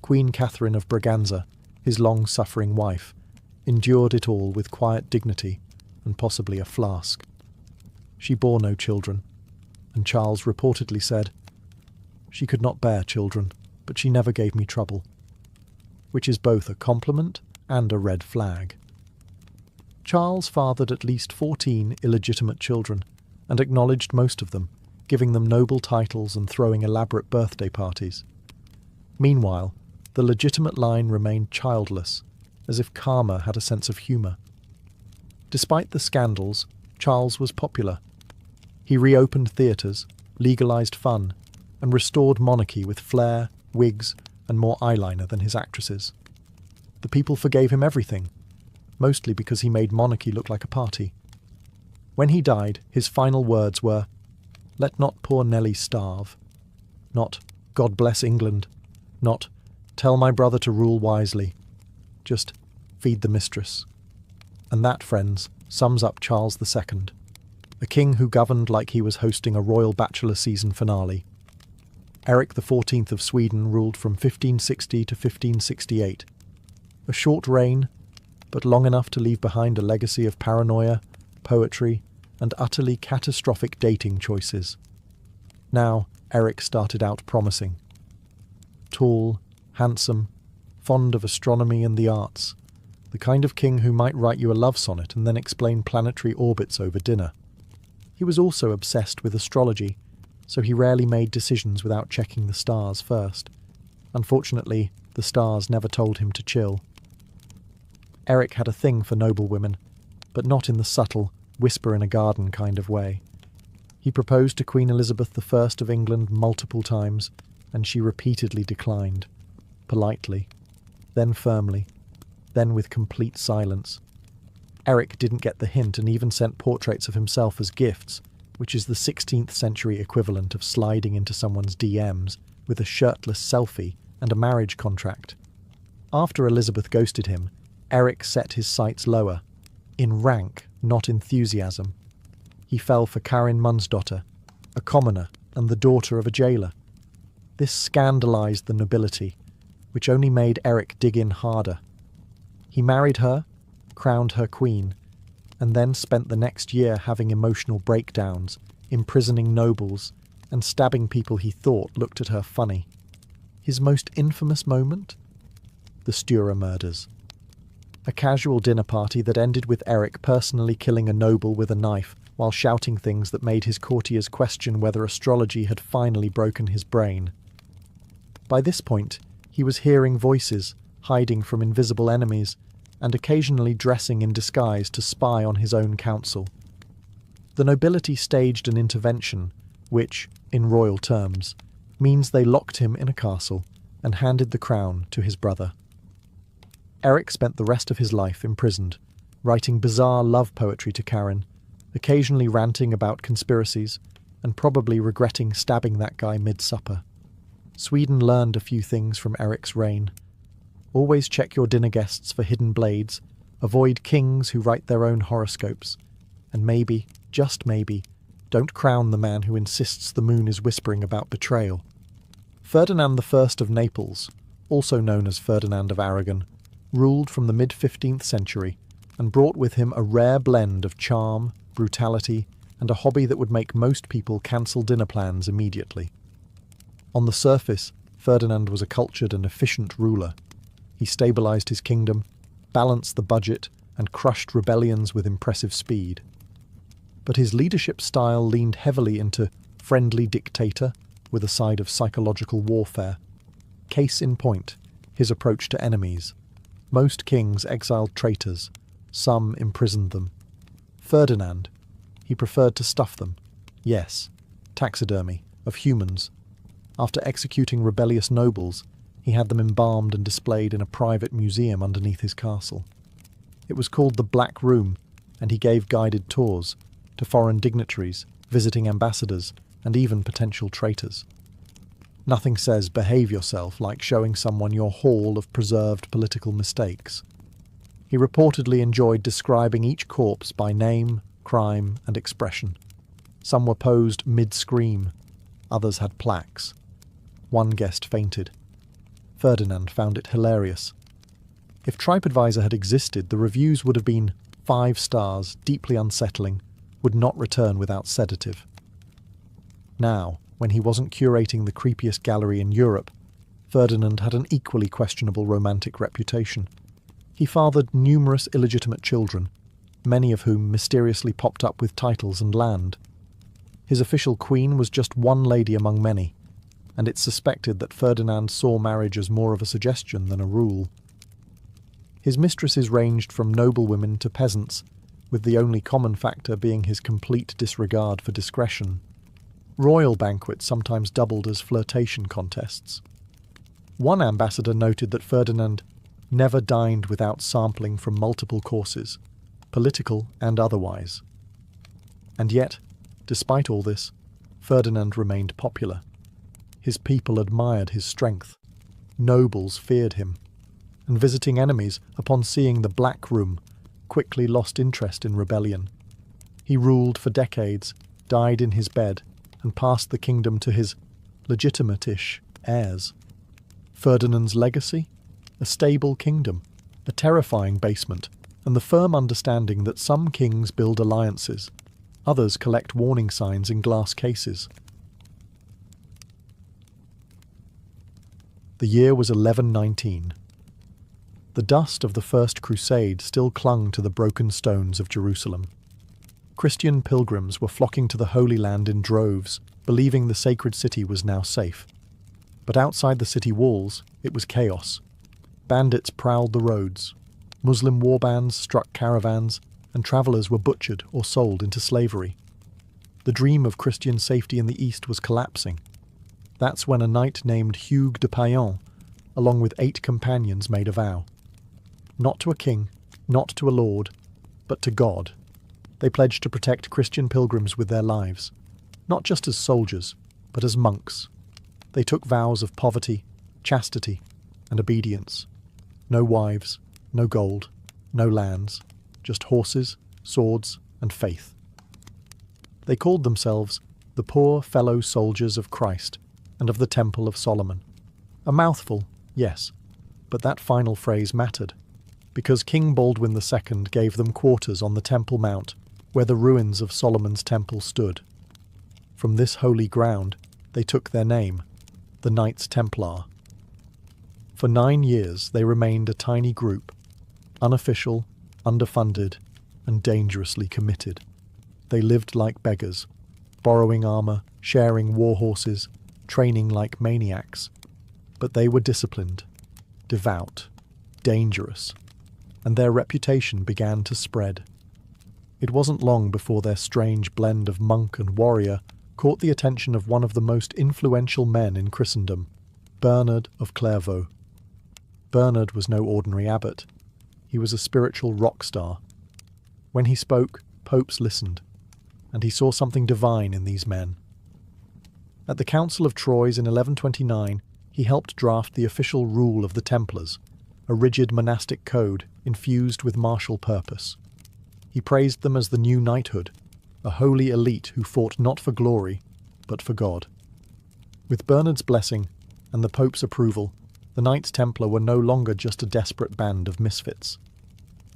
Queen Catherine of Braganza, his long-suffering wife, endured it all with quiet dignity and possibly a flask. She bore no children, and Charles reportedly said, "She could not bear children, but she never gave me trouble," which is both a compliment and a red flag. Charles fathered at least 14 illegitimate children, and acknowledged most of them, giving them noble titles and throwing elaborate birthday parties. Meanwhile, the legitimate line remained childless, as if karma had a sense of humour. Despite the scandals, Charles was popular. He reopened theatres, legalised fun, and restored monarchy with flair, wigs, and more eyeliner than his actresses. The people forgave him everything, mostly because he made monarchy look like a party. When he died, his final words were, "Let not poor Nelly starve," not "God bless England," not "Tell my brother to rule wisely," just "Feed the mistress." And that, friends, sums up Charles II, a king who governed like he was hosting a royal bachelor season finale. Eric XIV of Sweden ruled from 1560 to 1568. A short reign, but long enough to leave behind a legacy of paranoia, poetry, and utterly catastrophic dating choices. Now, Eric started out promising. Tall, handsome, fond of astronomy and the arts, the kind of king who might write you a love sonnet and then explain planetary orbits over dinner. He was also obsessed with astrology, so he rarely made decisions without checking the stars first. Unfortunately, the stars never told him to chill. Eric had a thing for noble women, but not in the subtle, whisper-in-a-garden kind of way. He proposed to Queen Elizabeth I of England multiple times, and she repeatedly declined, politely, then firmly, then with complete silence. Eric didn't get the hint and even sent portraits of himself as gifts, which is the 16th century equivalent of sliding into someone's DMs with a shirtless selfie and a marriage contract. After Elizabeth ghosted him, Eric set his sights lower, in rank, not enthusiasm. He fell for Karin Mundsdotter, a commoner and the daughter of a jailer. This scandalised the nobility, which only made Eric dig in harder. He married her, crowned her queen, and then spent the next year having emotional breakdowns, imprisoning nobles, and stabbing people he thought looked at her funny. His most infamous moment? The Stura murders. A casual dinner party that ended with Eric personally killing a noble with a knife while shouting things that made his courtiers question whether astrology had finally broken his brain. By this point, he was hearing voices, hiding from invisible enemies, and occasionally dressing in disguise to spy on his own council. The nobility staged an intervention, which, in royal terms, means they locked him in a castle and handed the crown to his brother. Eric spent the rest of his life imprisoned, writing bizarre love poetry to Karin, occasionally ranting about conspiracies, and probably regretting stabbing that guy mid-supper. Sweden learned a few things from Eric's reign. Always check your dinner guests for hidden blades, avoid kings who write their own horoscopes, and maybe, just maybe, don't crown the man who insists the moon is whispering about betrayal. Ferdinand I of Naples, also known as Ferdinand of Aragon, ruled from the mid-15th century and brought with him a rare blend of charm, brutality, and a hobby that would make most people cancel dinner plans immediately. On the surface, Ferdinand was a cultured and efficient ruler. He stabilised his kingdom, balanced the budget, and crushed rebellions with impressive speed. But his leadership style leaned heavily into friendly dictator with a side of psychological warfare. Case in point, his approach to enemies. Most kings exiled traitors, some imprisoned them. Ferdinand, he preferred to stuff them. Yes, taxidermy, of humans. After executing rebellious nobles, he had them embalmed and displayed in a private museum underneath his castle. It was called the Black Room, and he gave guided tours to foreign dignitaries, visiting ambassadors, and even potential traitors. Nothing says behave yourself like showing someone your haul of preserved political mistakes. He reportedly enjoyed describing each corpse by name, crime, and expression. Some were posed mid-scream, others had plaques. One guest fainted. Ferdinand found it hilarious. If TripAdvisor had existed, the reviews would have been 5 stars, deeply unsettling, would not return without sedative. Now, when he wasn't curating the creepiest gallery in Europe, Ferdinand had an equally questionable romantic reputation. He fathered numerous illegitimate children, many of whom mysteriously popped up with titles and land. His official queen was just one lady among many, and it's suspected that Ferdinand saw marriage as more of a suggestion than a rule. His mistresses ranged from noblewomen to peasants, with the only common factor being his complete disregard for discretion. Royal banquets sometimes doubled as flirtation contests. One ambassador noted that Ferdinand never dined without sampling from multiple courses, political and otherwise. And yet, despite all this, Ferdinand remained popular. His people admired his strength. Nobles feared him. And visiting enemies, upon seeing the Black Room, quickly lost interest in rebellion. He ruled for decades, died in his bed, and passed the kingdom to his legitimate-ish heirs. Ferdinand's legacy? A stable kingdom, a terrifying basement, and the firm understanding that some kings build alliances, others collect warning signs in glass cases. The year was 1119. The dust of the First Crusade still clung to the broken stones of Jerusalem. Christian pilgrims were flocking to the Holy Land in droves, believing the sacred city was now safe. But outside the city walls, it was chaos. Bandits prowled the roads. Muslim warbands struck caravans, and travellers were butchered or sold into slavery. The dream of Christian safety in the East was collapsing. That's when a knight named Hugues de Payan, along with 8 companions, made a vow. Not to a king, not to a lord, but to God. They pledged to protect Christian pilgrims with their lives, not just as soldiers, but as monks. They took vows of poverty, chastity, and obedience. No wives, no gold, no lands, just horses, swords, and faith. They called themselves the Poor Fellow Soldiers of Christ and of the Temple of Solomon. A mouthful, yes, but that final phrase mattered, because King Baldwin II gave them quarters on the Temple Mount, where the ruins of Solomon's temple stood. From this holy ground, they took their name, the Knights Templar. For 9 years they remained a tiny group, unofficial, underfunded, and dangerously committed. They lived like beggars, borrowing armor, sharing war horses, training like maniacs. But they were disciplined, devout, dangerous, and their reputation began to spread. It wasn't long before their strange blend of monk and warrior caught the attention of one of the most influential men in Christendom, Bernard of Clairvaux. Bernard was no ordinary abbot. He was a spiritual rock star. When he spoke, popes listened, and he saw something divine in these men. At the Council of Troyes in 1129, he helped draft the official rule of the Templars, a rigid monastic code infused with martial purpose. He praised them as the new knighthood, a holy elite who fought not for glory, but for God. With Bernard's blessing and the Pope's approval, the Knights Templar were no longer just a desperate band of misfits.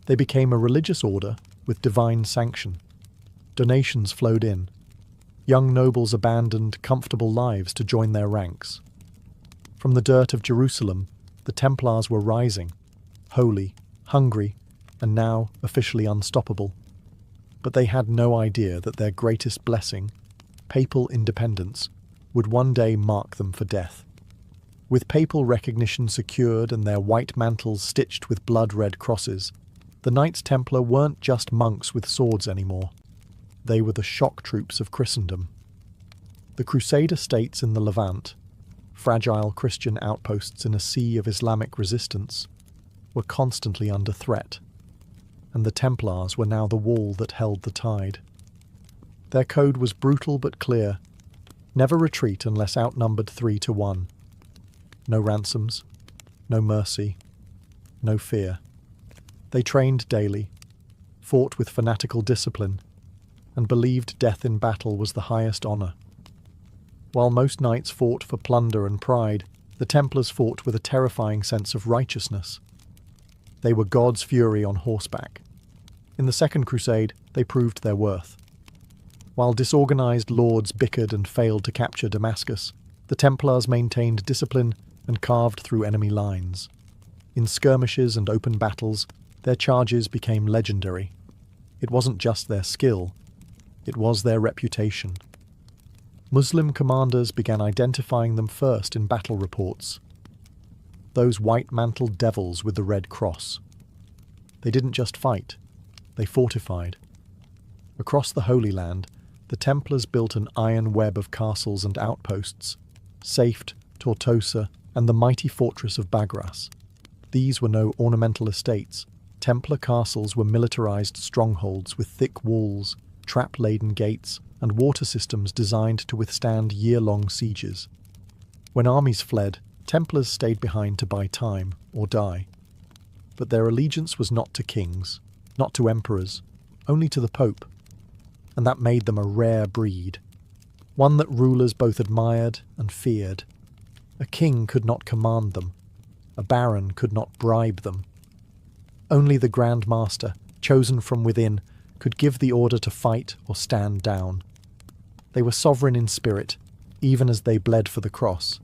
They became a religious order with divine sanction. Donations flowed in. Young nobles abandoned comfortable lives to join their ranks. From the dirt of Jerusalem, the Templars were rising, holy, hungry, and now officially unstoppable. But they had no idea that their greatest blessing, papal independence, would one day mark them for death. With papal recognition secured and their white mantles stitched with blood-red crosses, the Knights Templar weren't just monks with swords anymore. They were the shock troops of Christendom. The Crusader states in the Levant, fragile Christian outposts in a sea of Islamic resistance, were constantly under threat, and the Templars were now the wall that held the tide. Their code was brutal but clear: never retreat unless outnumbered 3-1. No ransoms, no mercy, no fear. They trained daily, fought with fanatical discipline, and believed death in battle was the highest honour. While most knights fought for plunder and pride, the Templars fought with a terrifying sense of righteousness. They were God's fury on horseback. In the Second Crusade, they proved their worth. While disorganised lords bickered and failed to capture Damascus, the Templars maintained discipline and carved through enemy lines. In skirmishes and open battles, their charges became legendary. It wasn't just their skill, it was their reputation. Muslim commanders began identifying them first in battle reports. Those white-mantled devils with the red cross. They didn't just fight, they fortified. Across the Holy Land, the Templars built an iron web of castles and outposts, Safed, Tortosa, and the mighty fortress of Bagras. These were no ornamental estates. Templar castles were militarized strongholds with thick walls, trap-laden gates, and water systems designed to withstand year-long sieges. When armies fled, Templars stayed behind to buy time or die. But their allegiance was not to kings. not to emperors, only to the Pope, and that made them a rare breed, one that rulers both admired and feared. A king could not command them, a baron could not bribe them. Only the Grand Master, chosen from within, could give the order to fight or stand down. They were sovereign in spirit, even as they bled for the cross.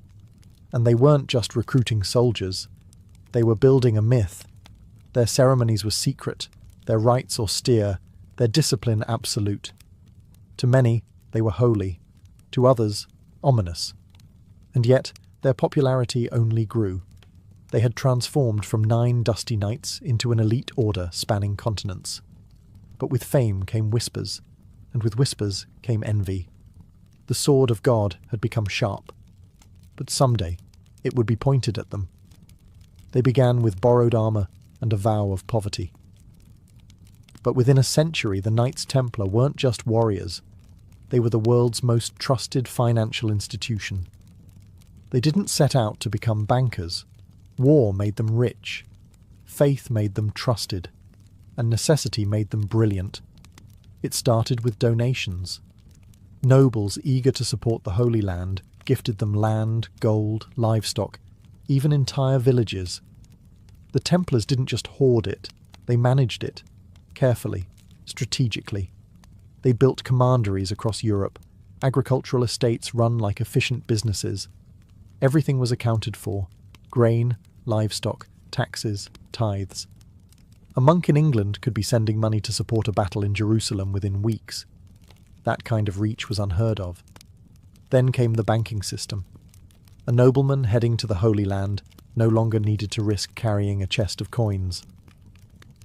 And they weren't just recruiting soldiers, they were building a myth. Their ceremonies were secret, their rites austere, their discipline absolute. To many, they were holy, to others, ominous. And yet, their popularity only grew. They had transformed from 9 dusty knights into an elite order spanning continents. But with fame came whispers, and with whispers came envy. The sword of God had become sharp, but someday it would be pointed at them. They began with borrowed armour and a vow of poverty. But within a century, the Knights Templar weren't just warriors. They were the world's most trusted financial institution. They didn't set out to become bankers. War made them rich. Faith made them trusted. And necessity made them brilliant. It started with donations. Nobles eager to support the Holy Land gifted them land, gold, livestock, even entire villages. The Templars didn't just hoard it, they managed it, carefully, strategically. They built commanderies across Europe, agricultural estates run like efficient businesses. Everything was accounted for: grain, livestock, taxes, tithes. A monk in England could be sending money to support a battle in Jerusalem within weeks. That kind of reach was unheard of. Then came the banking system. A nobleman heading to the Holy Land no longer needed to risk carrying a chest of coins.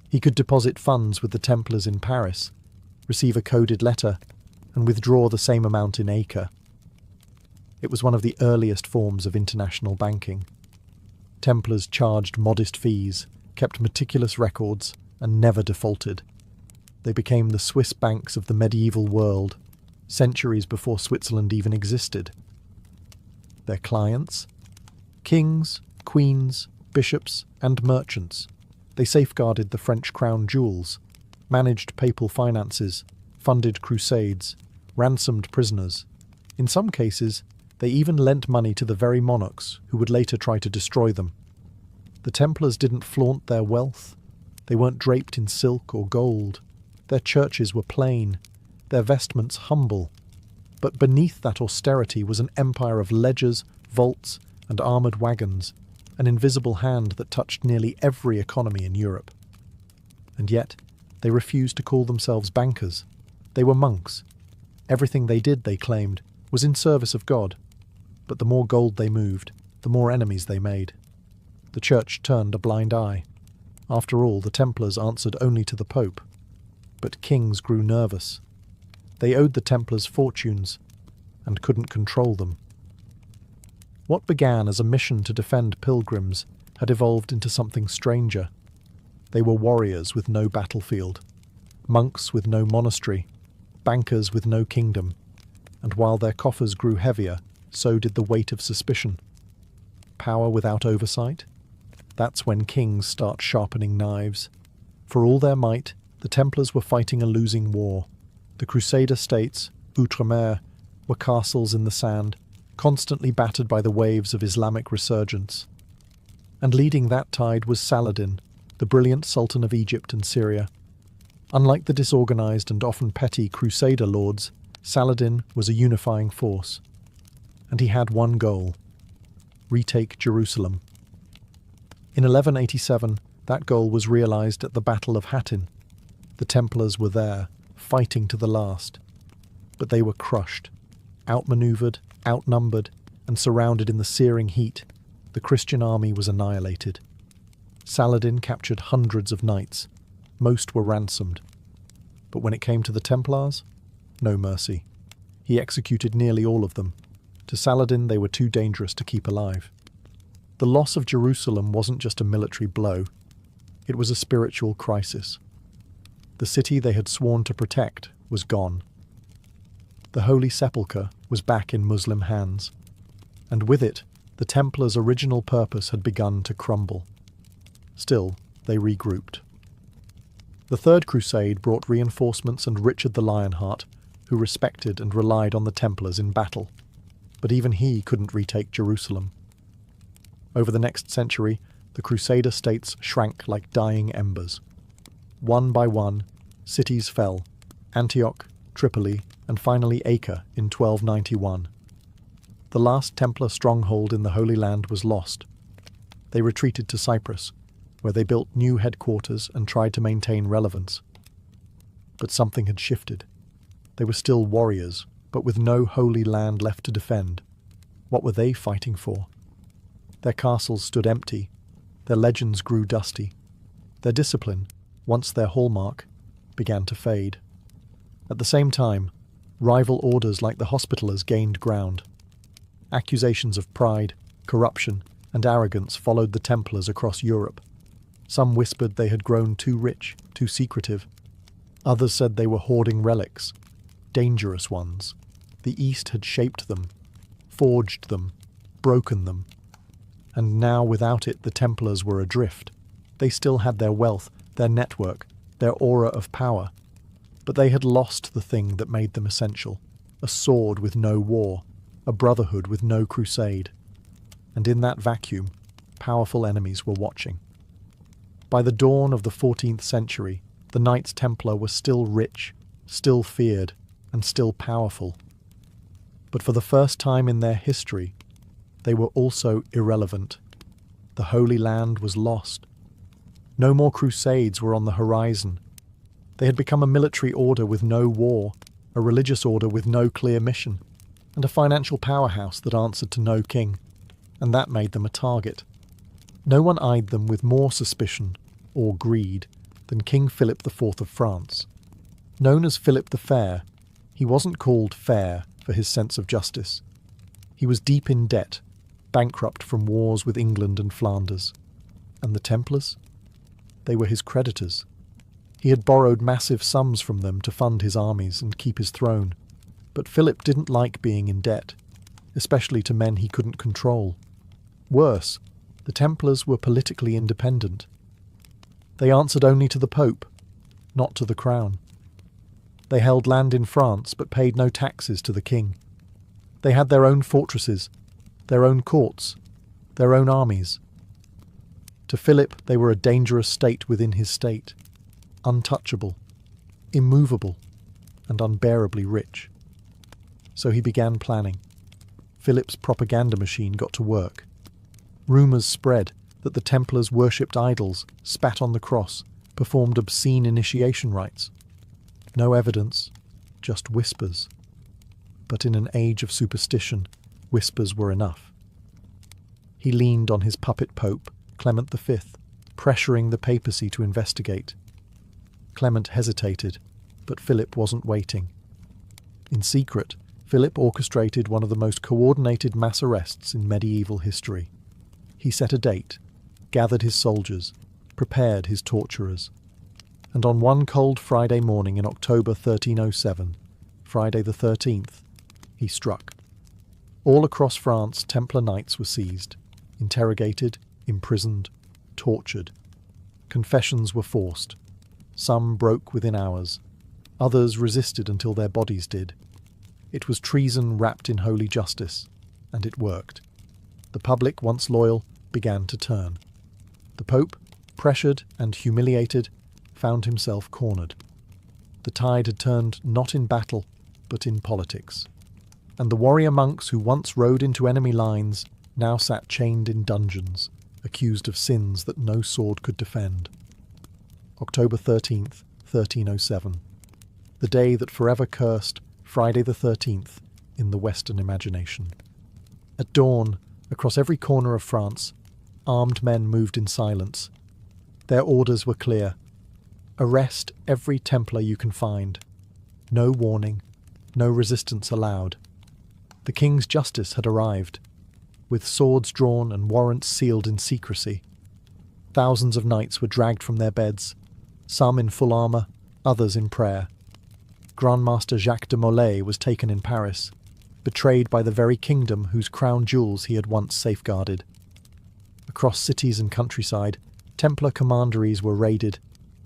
He could deposit funds with the Templars in Paris, receive a coded letter, and withdraw the same amount in Acre. It was one of the earliest forms of international banking. Templars charged modest fees, kept meticulous records, and never defaulted. They became the Swiss banks of the medieval world, centuries before Switzerland even existed. Their clients? Kings, queens, bishops, and merchants. They safeguarded the French crown jewels, managed papal finances, funded crusades, ransomed prisoners. In some cases, they even lent money to the very monarchs who would later try to destroy them. The Templars didn't flaunt their wealth. They weren't draped in silk or gold. Their churches were plain, their vestments humble. But beneath that austerity was an empire of ledgers, vaults, and armoured wagons, an invisible hand that touched nearly every economy in Europe. And yet, they refused to call themselves bankers. They were monks. Everything they did, they claimed, was in service of God. But the more gold they moved, the more enemies they made. The Church turned a blind eye. After all, the Templars answered only to the Pope. But kings grew nervous. They owed the Templars fortunes, and couldn't control them. What began as a mission to defend pilgrims had evolved into something stranger. They were warriors with no battlefield, monks with no monastery, bankers with no kingdom, and while their coffers grew heavier, so did the weight of suspicion. Power without oversight? That's when kings start sharpening knives. For all their might, the Templars were fighting a losing war. The Crusader states, outre-mer, were castles in the sand, constantly battered by the waves of Islamic resurgence. And leading that tide was Saladin, the brilliant Sultan of Egypt and Syria. Unlike the disorganized and often petty Crusader lords, Saladin was a unifying force. And he had one goal: retake Jerusalem. In 1187, that goal was realized at the Battle of Hattin. The Templars were there, fighting to the last. But they were crushed, outmaneuvered, outnumbered, and surrounded in the searing heat. The Christian army was annihilated. Saladin captured hundreds of knights. Most were ransomed. But when it came to the Templars, no mercy. He executed nearly all of them. To Saladin, they were too dangerous to keep alive. The loss of Jerusalem wasn't just a military blow. It was a spiritual crisis. The city they had sworn to protect was gone. The Holy Sepulchre was back in Muslim hands. And with it, the Templars' original purpose had begun to crumble. Still, they regrouped. The Third Crusade brought reinforcements and Richard the Lionheart, who respected and relied on the Templars in battle. But even he couldn't retake Jerusalem. Over the next century, the Crusader states shrank like dying embers. One by one, cities fell: Antioch, Tripoli, and finally Acre in 1291. The last Templar stronghold in the Holy Land was lost. They retreated to Cyprus, where they built new headquarters and tried to maintain relevance. But something had shifted. They were still warriors, but with no Holy Land left to defend. What were they fighting for? Their castles stood empty. Their legends grew dusty. Their discipline, once their hallmark, began to fade. At the same time, rival orders like the Hospitallers gained ground. Accusations of pride, corruption, and arrogance followed the Templars across Europe. Some whispered they had grown too rich, too secretive. Others said they were hoarding relics, dangerous ones. The East had shaped them, forged them, broken them. And now without it the Templars were adrift. They still had their wealth, their network, their aura of power. But they had lost the thing that made them essential: a sword with no war, a brotherhood with no crusade. And in that vacuum, powerful enemies were watching. By the dawn of the 14th century, the Knights Templar were still rich, still feared, and still powerful. But for the first time in their history, they were also irrelevant. The Holy Land was lost. No more crusades were on the horizon. They had become a military order with no war, a religious order with no clear mission, and a financial powerhouse that answered to no king, and that made them a target. No one eyed them with more suspicion, or greed, than King Philip IV of France. Known as Philip the Fair, he wasn't called fair for his sense of justice. He was deep in debt, bankrupt from wars with England and Flanders. And the Templars? They were his creditors. He had borrowed massive sums from them to fund his armies and keep his throne. But Philip didn't like being in debt, especially to men he couldn't control. Worse, the Templars were politically independent. They answered only to the Pope, not to the crown. They held land in France but paid no taxes to the king. They had their own fortresses, their own courts, their own armies. To Philip they were a dangerous state within his state, untouchable, immovable, and unbearably rich. So he began planning. Philip's propaganda machine got to work. Rumours spread that the Templars worshipped idols, spat on the cross, performed obscene initiation rites. No evidence, just whispers. But in an age of superstition, whispers were enough. He leaned on his puppet pope, Clement V, pressuring the papacy to investigate. Clement hesitated, but Philip wasn't waiting. In secret, Philip orchestrated one of the most coordinated mass arrests in medieval history. He set a date, gathered his soldiers, prepared his torturers. And on one cold Friday morning in October 1307, Friday the 13th, he struck. All across France, Templar knights were seized, interrogated, imprisoned, tortured. Confessions were forced. Some broke within hours. Others resisted until their bodies did. It was treason wrapped in holy justice, and it worked. The public, once loyal, began to turn. The Pope, pressured and humiliated, found himself cornered. The tide had turned not in battle, but in politics. And the warrior monks who once rode into enemy lines now sat chained in dungeons, accused of sins that no sword could defend. October 13th, 1307. The day that forever cursed Friday the 13th in the Western imagination. At dawn, across every corner of France, armed men moved in silence. Their orders were clear. Arrest every Templar you can find. No warning, no resistance allowed. The king's justice had arrived, with swords drawn and warrants sealed in secrecy. Thousands of knights were dragged from their beds, some in full armour, others in prayer. Grandmaster Jacques de Molay was taken in Paris, betrayed by the very kingdom whose crown jewels he had once safeguarded. Across cities and countryside, Templar commanderies were raided,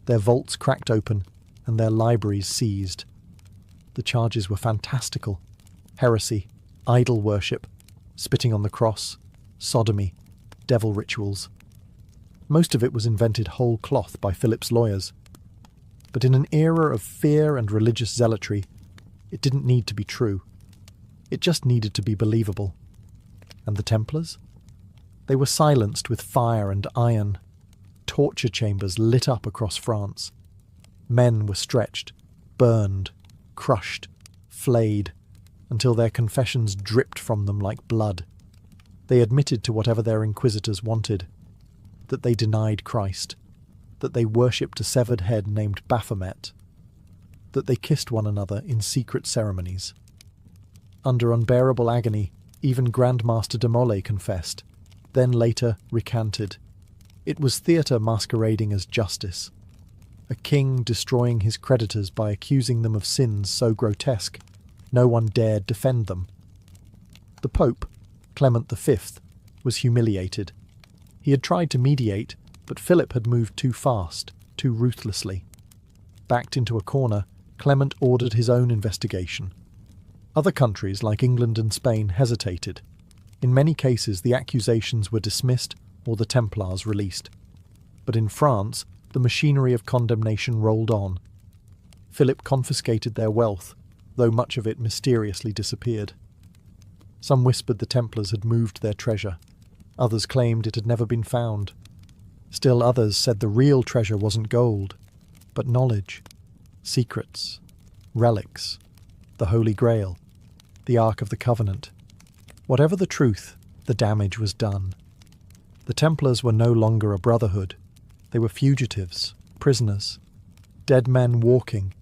their vaults cracked open, and their libraries seized. The charges were fantastical: heresy, idol worship, spitting on the cross, sodomy, devil rituals. Most of it was invented whole cloth by Philip's lawyers. But in an era of fear and religious zealotry, it didn't need to be true. It just needed to be believable. And the Templars? They were silenced with fire and iron. Torture chambers lit up across France. Men were stretched, burned, crushed, flayed, until their confessions dripped from them like blood. They admitted to whatever their inquisitors wanted: that they denied Christ, that they worshipped a severed head named Baphomet, that they kissed one another in secret ceremonies. Under unbearable agony, even Grand Master de Molay confessed, then later recanted. It was theatre masquerading as justice. A king destroying his creditors by accusing them of sins so grotesque, no one dared defend them. The Pope, Clement V, was humiliated. He had tried to mediate, but Philip had moved too fast, too ruthlessly. Backed into a corner, Clement ordered his own investigation. Other countries, like England and Spain, hesitated. In many cases, the accusations were dismissed or the Templars released. But in France, the machinery of condemnation rolled on. Philip confiscated their wealth, though much of it mysteriously disappeared. Some whispered the Templars had moved their treasure. Others claimed it had never been found. Still others said the real treasure wasn't gold, but knowledge, secrets, relics, the Holy Grail, the Ark of the Covenant. Whatever the truth, the damage was done. The Templars were no longer a brotherhood. They were fugitives, prisoners, dead men walking.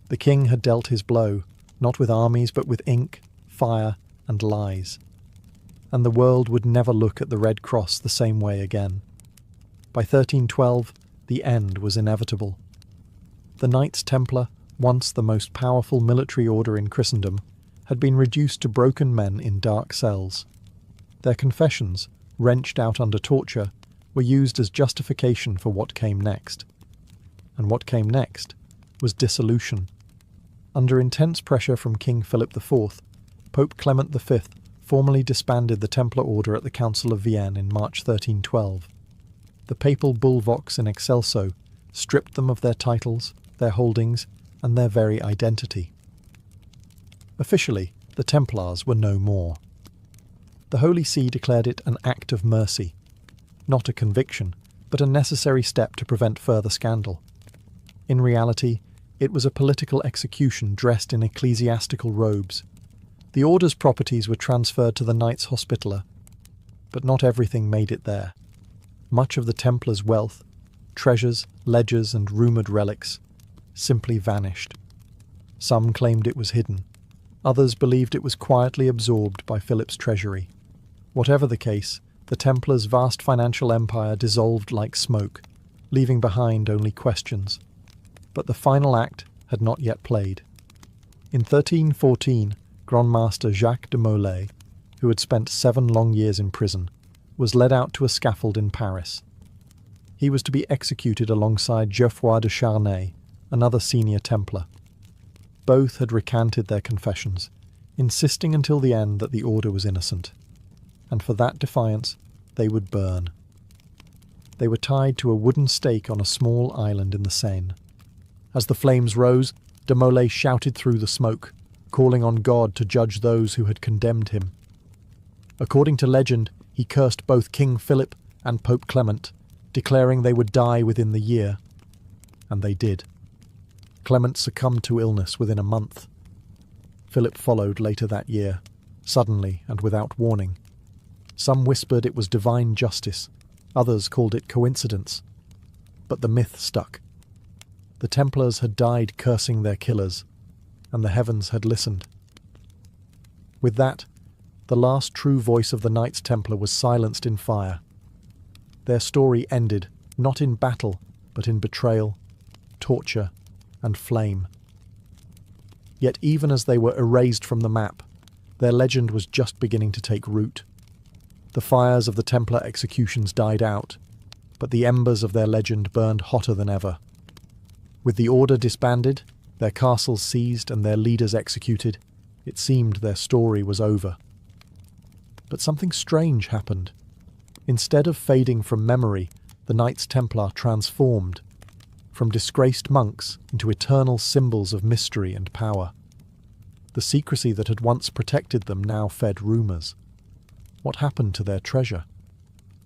The king had dealt his blow, not with armies but with ink, fire, and lies. And the world would never look at the Red Cross the same way again. By 1312, the end was inevitable. The Knights Templar, once the most powerful military order in Christendom, had been reduced to broken men in dark cells. Their confessions, wrenched out under torture, were used as justification for what came next. And what came next was dissolution. Under intense pressure from King Philip IV, Pope Clement V formally disbanded the Templar order at the Council of Vienne in March 1312. The papal bull Vox in Excelso stripped them of their titles, their holdings, and their very identity. Officially, the Templars were no more. The Holy See declared it an act of mercy, not a conviction, but a necessary step to prevent further scandal. In reality, it was a political execution dressed in ecclesiastical robes. The order's properties were transferred to the Knights Hospitaller, but not everything made it there. Much of the Templars' wealth, treasures, ledgers, and rumoured relics, simply vanished. Some claimed it was hidden. Others believed it was quietly absorbed by Philip's treasury. Whatever the case, the Templars' vast financial empire dissolved like smoke, leaving behind only questions. But the final act had not yet played. In 1314, Grand Master Jacques de Molay, who had spent 7 long years in prison, was led out to a scaffold in Paris. He was to be executed alongside Geoffroy de Charnay, another senior Templar. Both had recanted their confessions, insisting until the end that the order was innocent. And for that defiance, they would burn. They were tied to a wooden stake on a small island in the Seine. As the flames rose, de Molay shouted through the smoke, calling on God to judge those who had condemned him. According to legend, he cursed both King Philip and Pope Clement, declaring they would die within the year. And they did. Clement succumbed to illness within a month. Philip followed later that year, suddenly and without warning. Some whispered it was divine justice, others called it coincidence. But the myth stuck. The Templars had died cursing their killers, and the heavens had listened. With that, the last true voice of the Knights Templar was silenced in fire. Their story ended, not in battle, but in betrayal, torture, and flame. Yet even as they were erased from the map, their legend was just beginning to take root. The fires of the Templar executions died out, but the embers of their legend burned hotter than ever. With the order disbanded, their castles seized and their leaders executed, it seemed their story was over. But something strange happened. Instead of fading from memory, the Knights Templar transformed, from disgraced monks into eternal symbols of mystery and power. The secrecy that had once protected them now fed rumours. What happened to their treasure?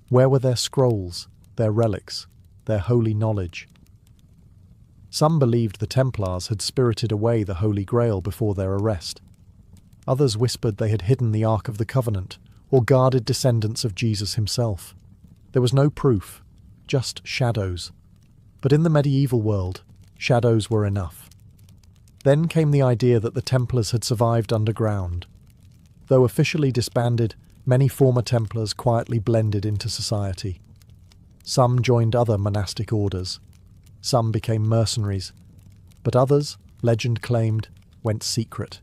Where were their scrolls, their relics, their holy knowledge? Some believed the Templars had spirited away the Holy Grail before their arrest. Others whispered they had hidden the Ark of the Covenant, or guarded descendants of Jesus himself. There was no proof, just shadows. But in the medieval world, shadows were enough. Then came the idea that the Templars had survived underground. Though officially disbanded, many former Templars quietly blended into society. Some joined other monastic orders. Some became mercenaries. But others, legend claimed, went secret.